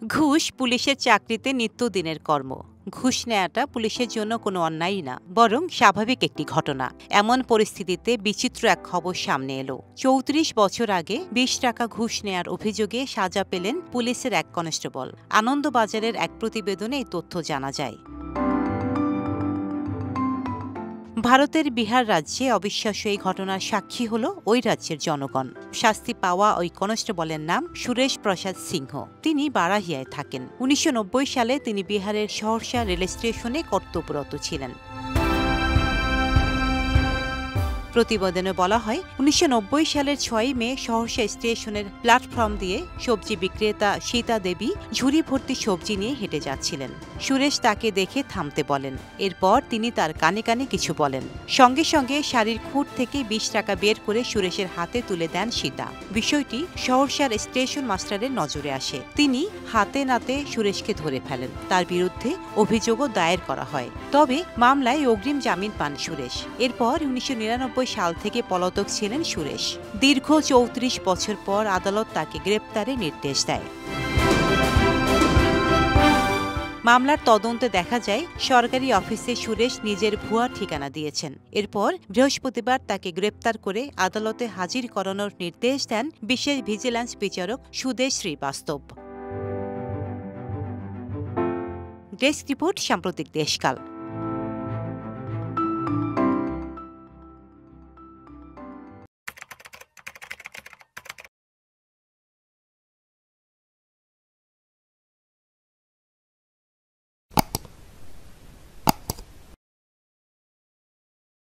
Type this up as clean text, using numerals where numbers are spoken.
ঘুষ পুলিশের চাকরিতে নিত্যদিনের কর্ম। ঘুষ নেওয়াটা পুলিশের জন্য কোনো অন্যায়ই না, বরং স্বাভাবিক একটি ঘটনা। এমন পরিস্থিতিতে বিচিত্র এক খবর সামনে এলো। ৩৪ বছর আগে ২০ টাকা ঘুষ নেয়ার অভিযোগে সাজা পেলেন পুলিশের এক কনস্টেবল। আনন্দবাজারের এক প্রতিবেদনে এই তথ্য জানা যায়। ভারতের বিহার রাজ্যে অবিশ্বাস্য এই ঘটনার সাক্ষী হল ওই রাজ্যের জনগণ। শাস্তি পাওয়া ওই কনস্টেবলের নাম সুরেশ প্রসাদ সিংহ। তিনি বারাহিয়ায় থাকেন। ১৯৯০ সালে তিনি বিহারের সহরসা রেল স্টেশনে কর্তব্যরত ছিলেন। প্রতিবেদনে বলা হয়, ১৯৯০ সালের ৬ মে সহরসা স্টেশনের প্ল্যাটফর্ম দিয়ে সবজি বিক্রেতা সীতা দেবী ঝুড়ি ভর্তি সবজি নিয়ে হেঁটে যাচ্ছিলেন। সুরেশ তাকে দেখে থামতে বলেন। এরপর তিনি তার কানে কানে কিছু বলেন। সঙ্গে সঙ্গে শাড়ির খুঁট থেকে ২০ টাকা বের করে সুরেশের হাতে তুলে দেন সীতা। বিষয়টি সহরসার স্টেশন মাস্টারের নজরে আসে। তিনি হাতে নাতে সুরেশকে ধরে ফেলেন। তার বিরুদ্ধে অভিযোগও দায়ের করা হয়। তবে মামলায় অগ্রিম জামিন পান সুরেশ। এরপর ১৯৯৯ সাল থেকে পলাতক ছিলেন সুরেশ। দীর্ঘ ৩৪ বছর পর আদালত তাকে গ্রেপ্তারের নির্দেশ দেয়। মামলার তদন্তে দেখা যায়, সরকারি অফিসে সুরেশ নিজের ভুয়া ঠিকানা দিয়েছেন। এরপর বৃহস্পতিবার তাকে গ্রেপ্তার করে আদালতে হাজির করানোর নির্দেশ দেন বিশেষ ভিজিল্যান্স বিচারক সুদেশ শ্রীবাস্তব। ডেস্ক রিপোর্ট, সাম্প্রতিক দেশকাল।